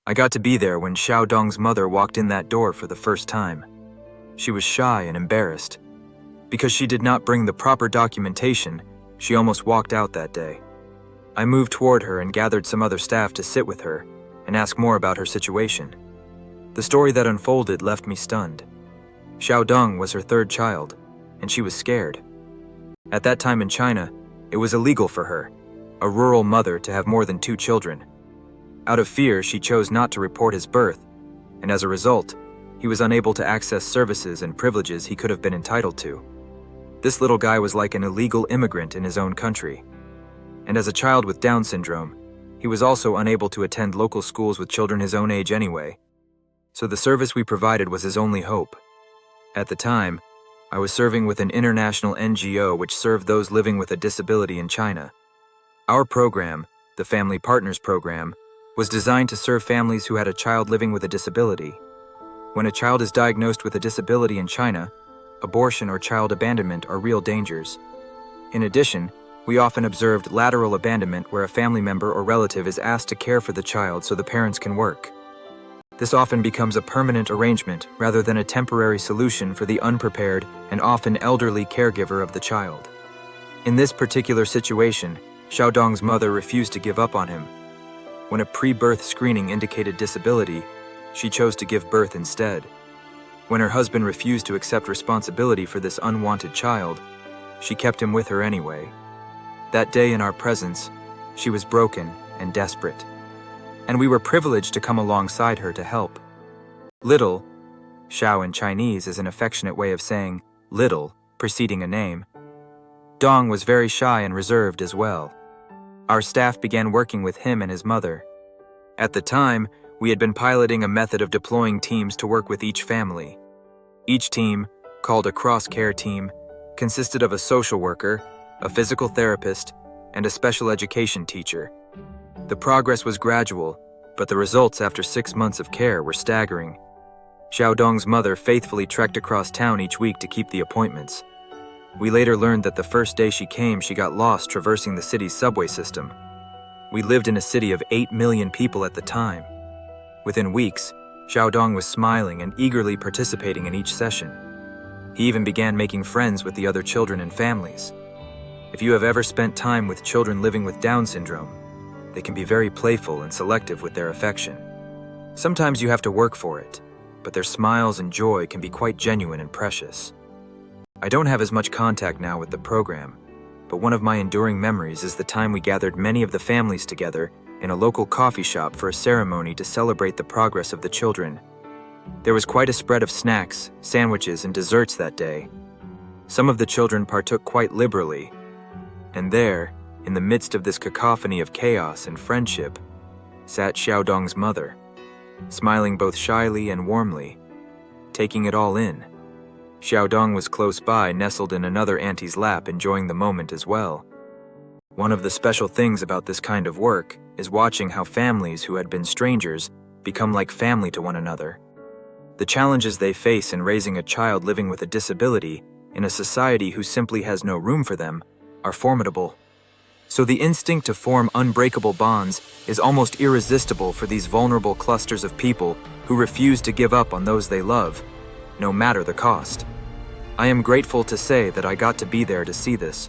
I got to be there when Xiao Dong's mother walked in that door for the first time. She was shy and embarrassed. Because she did not bring the proper documentation, she almost walked out that day. I moved toward her and gathered some other staff to sit with her and ask more about her situation. The story that unfolded left me stunned. Xiao Dong was her third child, and she was scared. At that time in China, it was illegal for her, a rural mother, to have more than 2 children. Out of fear, she chose not to report his birth, and as a result, he was unable to access services and privileges he could have been entitled to. This little guy was like an illegal immigrant in his own country. And as a child with Down syndrome, he was also unable to attend local schools with children his own age anyway. So the service we provided was his only hope. At the time, I was serving with an international NGO which served those living with a disability in China. Our program, the Family Partners Program, was designed to serve families who had a child living with a disability. When a child is diagnosed with a disability in China, abortion or child abandonment are real dangers. In addition, we often observed lateral abandonment where a family member or relative is asked to care for the child so the parents can work. This often becomes a permanent arrangement rather than a temporary solution for the unprepared and often elderly caregiver of the child. In this particular situation, Xiao Dong's mother refused to give up on him. When a pre-birth screening indicated disability, she chose to give birth instead. When her husband refused to accept responsibility for this unwanted child, she kept him with her anyway. That day in our presence, she was broken and desperate, and we were privileged to come alongside her to help. Little, Xiao in Chinese is an affectionate way of saying little, preceding a name. Dong was very shy and reserved as well. Our staff began working with him and his mother. At the time, we had been piloting a method of deploying teams to work with each family. Each team, called a cross-care team, consisted of a social worker, a physical therapist, and a special education teacher. The progress was gradual, but the results after 6 months of care were staggering. Xiao Dong's mother faithfully trekked across town each week to keep the appointments. We later learned that the first day she came, she got lost traversing the city's subway system. We lived in a city of 8 million people at the time. Within weeks, Xiao Dong was smiling and eagerly participating in each session. He even began making friends with the other children and families. If you have ever spent time with children living with Down syndrome, they can be very playful and selective with their affection. Sometimes you have to work for it, but their smiles and joy can be quite genuine and precious. I don't have as much contact now with the program, but one of my enduring memories is the time we gathered many of the families together in a local coffee shop for a ceremony to celebrate the progress of the children. There was quite a spread of snacks, sandwiches, and desserts that day. Some of the children partook quite liberally, and there, in the midst of this cacophony of chaos and friendship, sat Xiao Dong's mother, smiling both shyly and warmly, taking it all in. Xiao Dong was close by, nestled in another auntie's lap, enjoying the moment as well. One of the special things about this kind of work is watching how families who had been strangers become like family to one another. The challenges they face in raising a child living with a disability in a society who simply has no room for them are formidable. So the instinct to form unbreakable bonds is almost irresistible for these vulnerable clusters of people who refuse to give up on those they love, no matter the cost. I am grateful to say that I got to be there to see this.